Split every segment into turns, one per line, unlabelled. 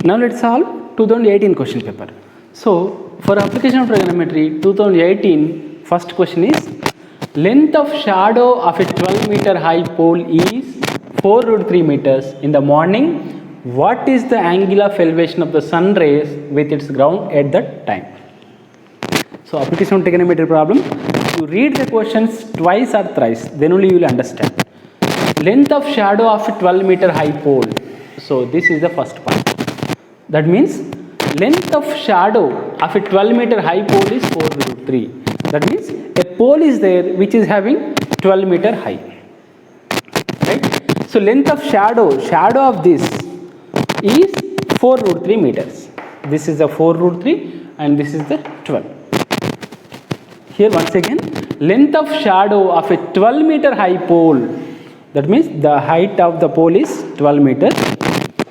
Now let's solve 2018 question paper. So for application of trigonometry 2018, first question is length of shadow of a 12-meter high pole is 4 root 3 meters in the morning. What is the angle of elevation of the sun rays with its ground at that time? So application of trigonometry problem, you read the questions twice or thrice, then only you will understand. Length of shadow of a 12-meter high pole. So this is the first part. That means length of shadow of a 12-meter high pole is 4 root 3. That means a pole is there which is having 12-meter high. Right? So length of shadow of this is 4 root 3 meters. This is the 4 root 3 and this is the 12. Here once again, length of shadow of a 12-meter high pole. That means the height of the pole is 12 meters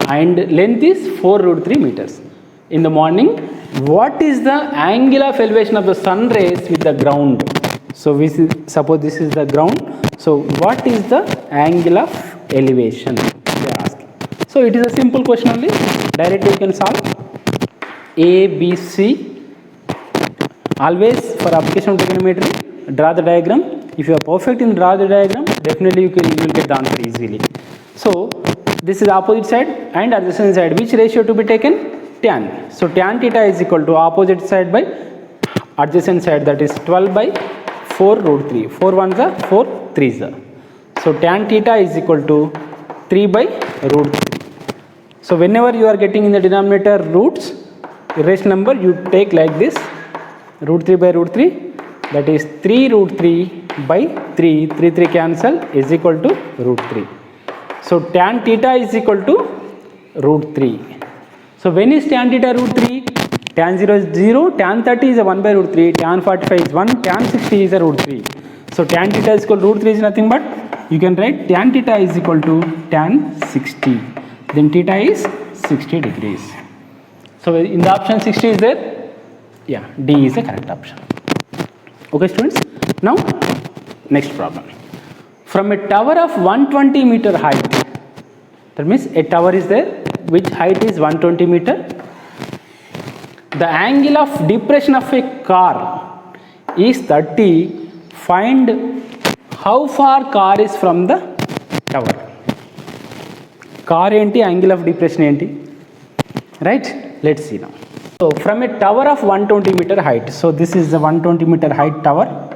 and length is 4 root 3 meters. In the morning, what is the angle of elevation of the sun rays with the ground? So we suppose this is the ground. So what is the angle of elevation? They are asking. So it is a simple question only. Directly you can solve. A, B, C. Always for application of trigonometry, draw the diagram. If you are perfect in draw the diagram, definitely you will get the answer easily. So this is opposite side and adjacent side. Which ratio to be taken? Tan. So tan theta is equal to opposite side by adjacent side, that is 12 by 4 root 3. 4 1s are 4 3s are. So tan theta is equal to 3 by root 3. So whenever you are getting in the denominator roots, irrational number, you take like this, root 3 by root 3, that is 3 root 3 by 3, 3 3 cancel, is equal to root 3. So tan theta is equal to root 3. So when is tan theta root 3? Tan 0 is 0, tan 30 is a 1 by root 3, tan 45 is 1, tan 60 is a root 3. So tan theta is equal to root 3 is nothing but, you can write tan theta is equal to tan 60. Then theta is 60 degrees. So in the option 60 is there? Yeah, D is the correct option. Okay students, now next problem. From a tower of 120 meter height, that means a tower is there which height is 120 meter. The angle of depression of a car is 30. Find how far car is from the tower. Car enti, angle of depression enti. Right? Let's see now. So from a tower of 120 meter height. So this is the 120 meter height tower.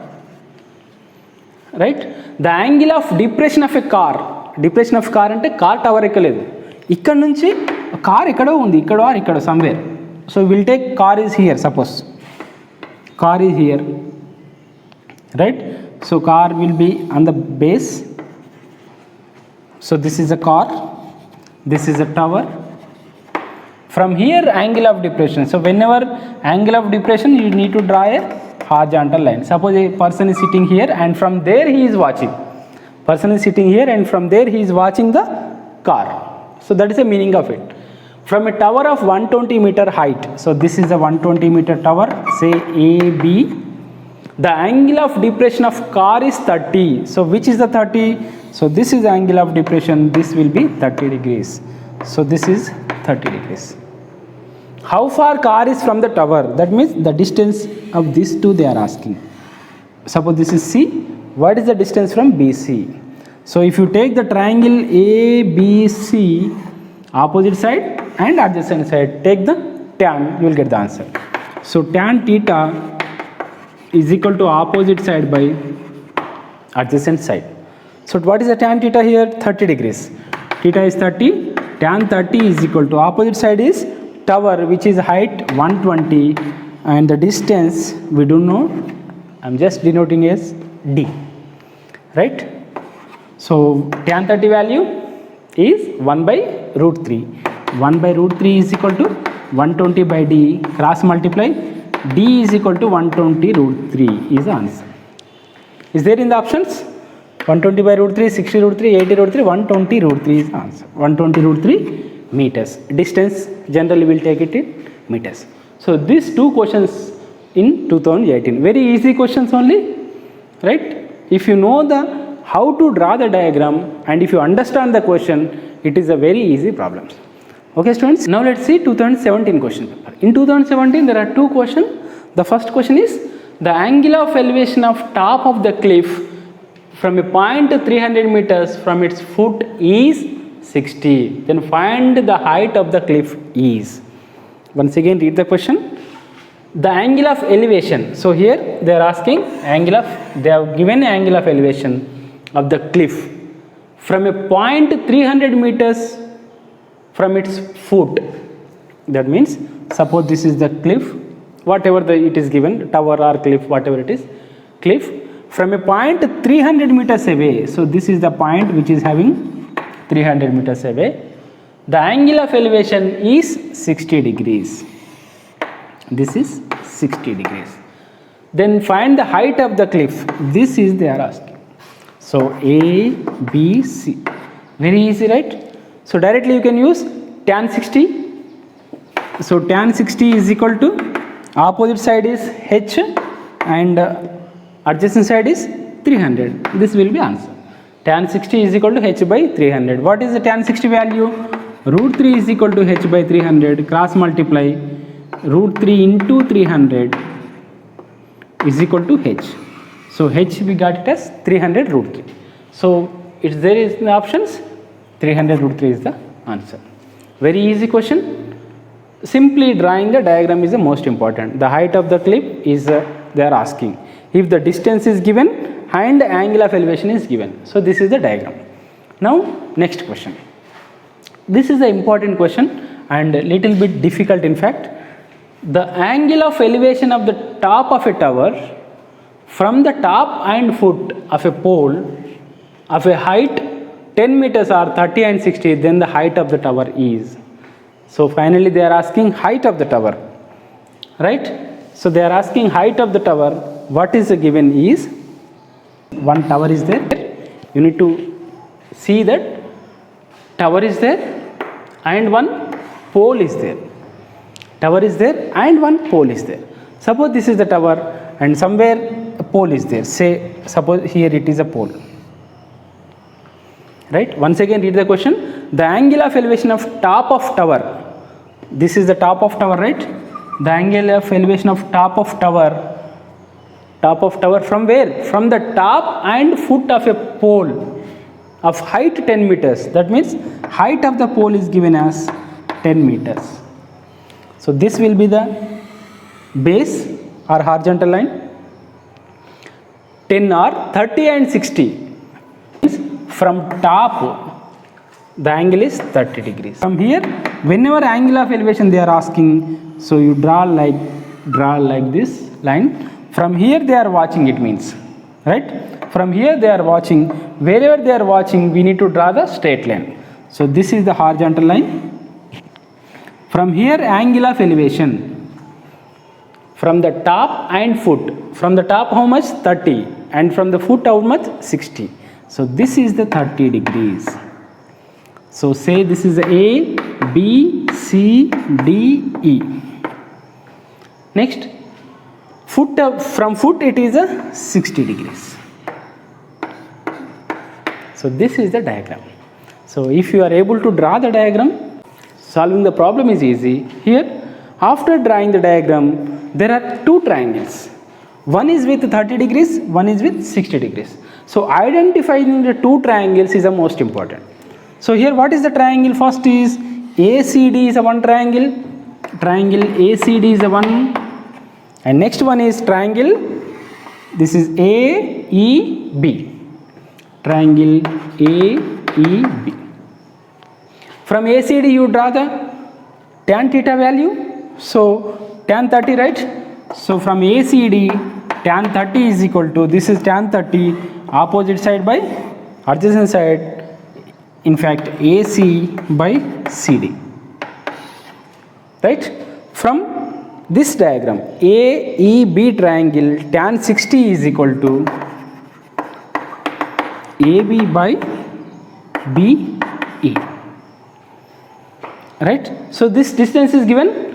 Right? The angle of depression of a car. Depression of car ante car tower ekkaledu. ఇక్కడ నుంచి car ఎక్కడో ఉంది, ఇక్కడ or ఇక్కడ somewhere. So will take car is here, suppose car is here, right. So car will be on the base. So this is a car, this is a tower. From here angle of depression. So whenever angle of depression, you need to draw a horizontal line. Suppose a person is sitting here and from there he is watching. Person is sitting here and from there he is watching the car. So that is the meaning of it. From a tower of 120 meter height. So this is a 120 meter tower. Say AB. The angle of depression of car is 30. So which is the 30? So this is the angle of depression. This will be 30 degrees. So this is 30 degrees. How far car is from the tower? That means the distance of these two they are asking. Suppose this is C. What is the distance from BC? So if you take the triangle ABC, opposite side and adjacent side, take the tan, you will get the answer. So tan theta is equal to opposite side by adjacent side. So what is the tan theta here? 30 degrees. Theta is 30. Tan 30 is equal to opposite side is tower which is height 120 and the distance we don't know. I am just denoting as D. Right? So tan 30 value is 1 by root 3. 1 by root 3 is equal to 120 by D. Cross multiply. D is equal to 120 root 3 is the answer. Is there in the options? 120 by root 3, 60 root 3, 80 root 3, 120 root 3 is the answer. 120 root 3 meters. Distance generally will take it in meters. So these two questions in 2018. Very easy questions only. Right? If you know the how to draw the diagram and if you understand the question, it is a very easy problem. Okay students, now let's see 2017 question paper. In 2017 there are two questions. The first question is the angle of elevation of top of the cliff from a point 300 meters from its foot is 60. Then find the height of the cliff is. Once again read the question. The angle of elevation. So here they are asking they have given angle of elevation of the cliff from a point 300 meters from its foot. That means suppose this is the cliff, whatever it is given, tower or cliff, whatever it is, cliff from a point 300 meters away. So this is the point which is having 300 meters away. The angle of elevation is 60 degrees. This is 60 degrees. Then find the height of the cliff. This is they are asking. So A, B, C. Very easy, right? So directly you can use tan 60. So tan 60 is equal to opposite side is h and adjacent side is 300. This will be answer. Tan 60 is equal to h by 300. What is the tan 60 value? Root 3 is equal to h by 300. Cross multiply. Root 3 into 300 is equal to h. So h we got it as 300 root 3. So it's there is the options. 300 root 3 is the answer. Very easy question. Simply drawing the diagram is the most important. The height of the cliff is they are asking. If the distance is given and the angle of elevation is given. So this is the diagram. Now next question. This is the important question and a little bit difficult in fact. The angle of elevation of the top of a tower from the top and foot of a pole of a height 10 meters or 30 and 60, then the height of the tower is. So finally they are asking height of the tower, right? So they are asking height of the tower. What is given is one tower is there. You need to see that tower is there and one pole is there. Tower is there and one pole is there. Suppose this is the tower and somewhere a pole is there. Say suppose here it is a pole. Right? Once again read the question. The angle of elevation of top of tower. This is the top of tower, right? The angle of elevation of top of tower. Top of tower from where? From the top and foot of a pole of height 10 meters. That means height of the pole is given as 10 meters. So this will be the base or horizontal line. 10 or 30 and 60. From top the angle is 30 degrees. From here whenever angle of elevation they are asking, so you draw like this line. From here they are watching, it means, right? From here they are watching, wherever they are watching we need to draw the straight line. So this is the horizontal line. From here angle of elevation from the top and foot. From the top how much? 30 and from the foot how much? 60. So this is the 30 degrees. So say this is A, B, C, D, E. Next foot from foot it is a 60 degrees. So this is the diagram. So if you are able to draw the diagram, solving the problem is easy. Here after drawing the diagram there are two triangles. One is with 30 degrees, one is with 60 degrees. So identifying the two triangles is the most important. So here what is the triangle? First is ACD is a one triangle. Triangle ACD is a one. And next one is triangle, this is AEB. Triangle AEB. From ACD you draw the tan theta value. So tan 30, right? So from ACD tan 30 is equal to, this is tan 30, opposite side by adjacent side, in fact AC by CD, right? From this diagram AEB triangle tan 60 is equal to AB by BE, right? So this distance is given.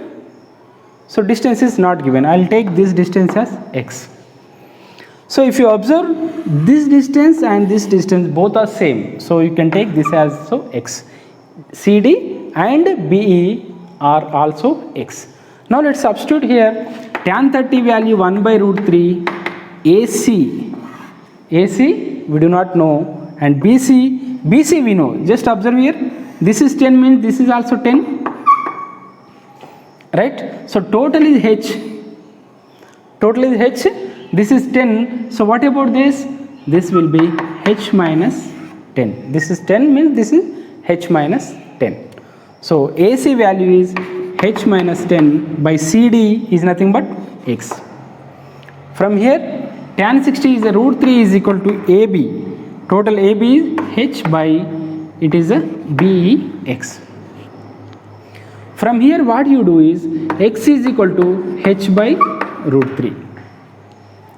So distance is not given. I will take this distance as x. So if you observe this distance and this distance both are same. So you can take this as so x. CD and BE are also x. Now let's substitute here. Tan 30 value 1 by root 3, AC we do not know, and BC we know. Just observe here, this is 10 means this is also 10, right? So total is H, this is 10, so what about this? This will be H minus 10. This is 10 means this is H minus 10. So AC value is H minus 10 by CD is nothing but x. From here tan 60 is a root 3 is equal to AB. Total AB is H by, it is a BEX. From here what you do is x is equal to H by root 3.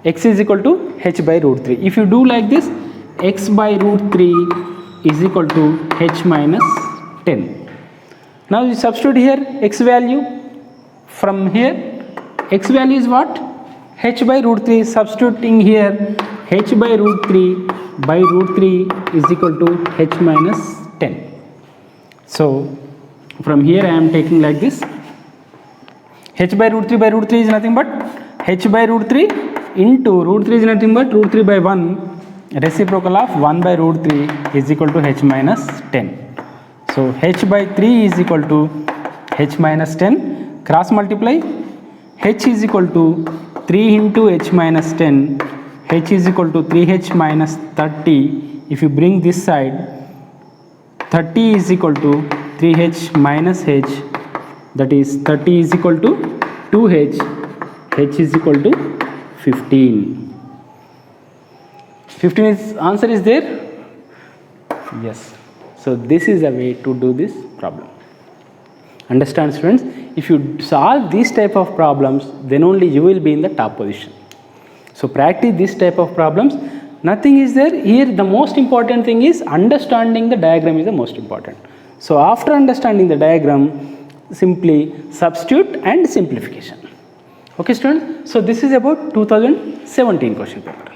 X is equal to H by root 3. If you do like this, x by root 3 is equal to H minus 10. Now you substitute here x value. From here x value is what? H by root 3. Substituting here H by root 3 by root 3 is equal to H minus 10. So from here I am taking like this. H by root 3 is nothing but H by root 3 into root 3 is nothing but root 3 by 1, reciprocal of 1 by root 3 is equal to H minus 10. So H by 3 is equal to H minus 10. Cross multiply. H is equal to 3 into H minus 10. H is equal to 3H minus 30. If you bring this side, 30 is equal to 3H minus H. That is 30 is equal to 2H. H is equal to 15. 15 is answer is there? Yes. So this is a way to do this problem. Understand students? If you solve these type of problems, then only you will be in the top position. So practice this type of problems. Nothing is there. Here the most important thing is understanding the diagram is the most important. So after understanding the diagram, simply substitute and simplification. Okay students? So this is about 2017 question paper.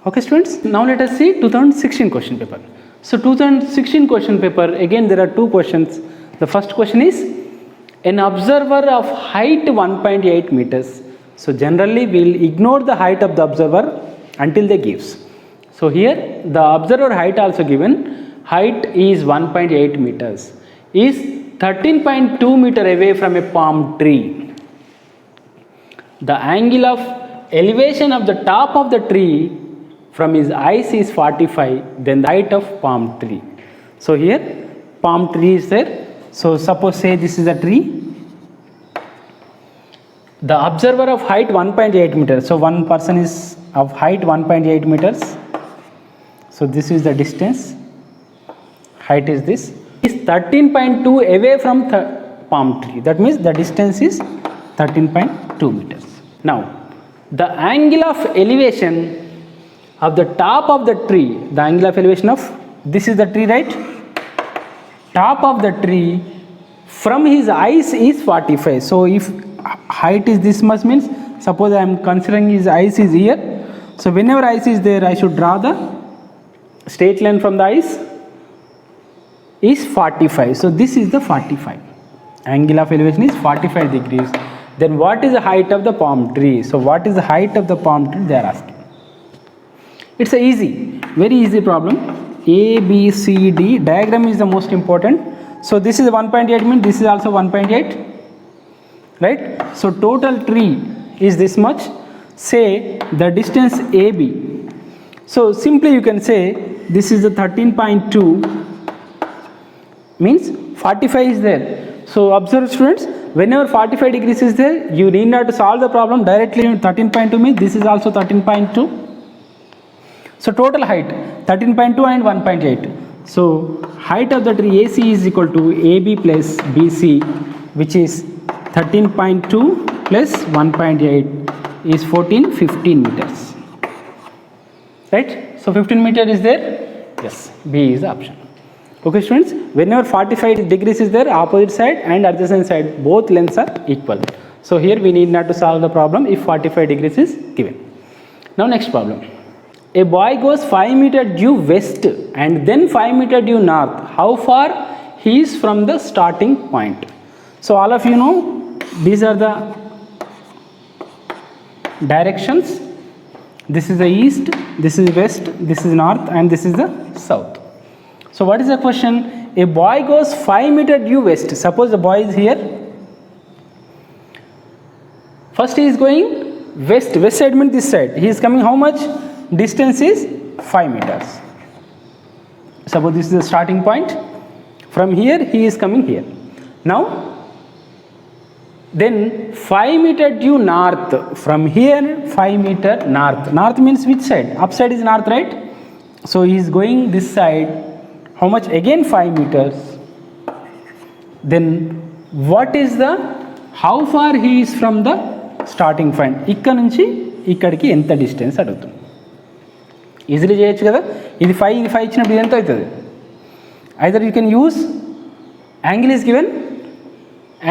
Okay students? Now let us see 2016 question paper. So 2016 question paper, again there are two questions. The first question is, an observer of height 1.8 meters. So generally we will ignore the height of the observer until they gives. So here the observer height also given. Height is 1.8 meters. Is 13.2 meter away from a palm tree. The angle of elevation of the top of the tree from his eyes is 45, then the height of palm tree. So here palm tree is there. So suppose say this is a tree. The observer of height 1.8 meters. So one person is of height 1.8 meters. So this is the distance. Height is this. Is 13.2 away from palm tree. That means the distance is 13.2 meters. Now the angle of elevation of the top of the tree, the angle of elevation of, this is the tree, right? Top of the tree from his eyes is 45. So if height is this much means, suppose I am considering his eyes is here. So whenever eyes is there, I should draw the straight line from the eyes is 45. So this is the 45. Angle of elevation is 45 degrees. Then what is the height of the palm tree? So what is the height of the palm tree they are asking. It's a easy, very easy problem. A, B, C, D. Diagram is the most important. So this is 1.8 means this is also 1.8. Right? So total tree is this much. Say the distance AB. So simply you can say this is the 13.2 means 45 is there. So observe students, whenever 45 degrees is there, you need not to solve the problem directly. 13.2 means this is also 13.2. So total height 13.2 and 1.8. So height of the tree AC is equal to AB plus BC, which is 13.2 plus 1.8 is 15 meters. Right? So 15 meter is there? Yes, B is the option. Okay students, whenever 45 degrees is there, opposite side and adjacent side, both lengths are equal. So here we need not to solve the problem if 45 degrees is given. Now next problem. A boy goes 5 meter due west and then 5 meter due north. How far he is from the starting point. So all of you know these are the directions. This is the east, this is west, this is north, and this is the south. So what is the question? A boy goes 5 meters due west. Suppose the boy is here. First he is going west. West side means this side. He is coming how much? Distance is 5 meters. Suppose this is the starting point. From here he is coming here. Now then 5 meters due north. From here 5 meters north. North means which side? Upside is north, right? So he is going this side. How much? Again 5 meters. Then what is the, how far he is from the starting point? ఇక్కడ నుంచి ఇక్కడికి ఎంత distance అడుగుతుంది. Easily చేయొచ్చు కదా. ఇది 5 ఇది 5 ఇచ్చినప్పుడు ఇది ఎంత అవుతుంది? Either you can use angle is given,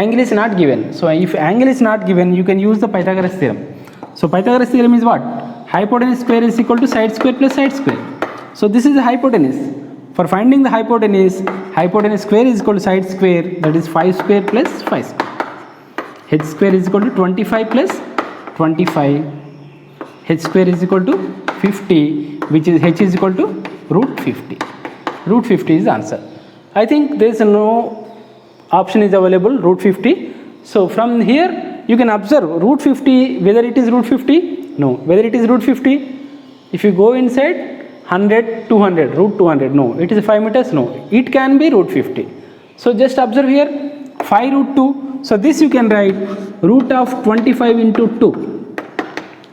angle is not given. So if angle is not given, you can use the Pythagoras theorem. So Pythagoras theorem is what? Hypotenuse square is equal to side square plus side square. So this is the hypotenuse. For finding the hypotenuse, hypotenuse square is equal to side square, that is 5 square plus 5 square. H square is equal to 25 plus 25. H square is equal to 50, which is H is equal to root 50. Root 50 is the answer. I think there is no option is available, root 50. So from here you can observe root 50, whether it is root 50, no, whether it is root 50, if you go inside 100, 200, root 200, no, it is 5 meters, no, it can be root 50. So just observe here 5 root 2. So this you can write root of 25 into 2.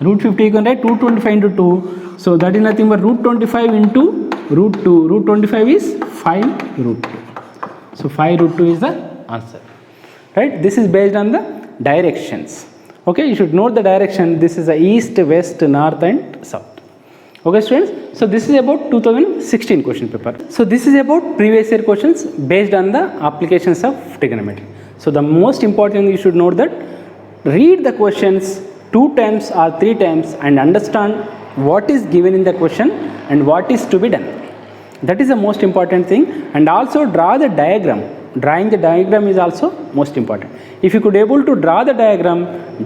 Root 50 you can write 225 into 2. So that is nothing but root 25 into root 2. Root 25 is 5 root 2. So 5 root 2 is the answer, right? This is based on the directions. Okay, you should note the direction. This is the east, west, north and south. Okay students, so this is about 2016 question paper. So this is about previous year questions based on the applications of trigonometry. So the most important thing you should note that read the questions 2 times or 3 times and understand what is given in the question and what is to be done. That is the most important thing. And also draw the diagram. Drawing the diagram is also most important. If you could able to draw the diagram,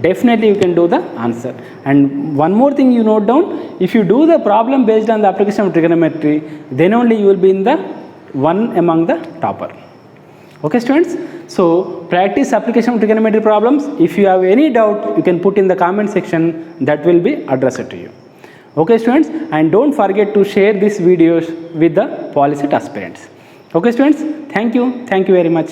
definitely you can do the answer. And one more thing you note down, if you do the problem based on the application of trigonometry, then only you will be in the one among the topper. Okay students, so practice application of trigonometry problems. If you have any doubt, you can put in the comment section, that will be addressed to you. Okay students, and don't forget to share these videos with the PolySET aspirants. Okay students, thank you very much.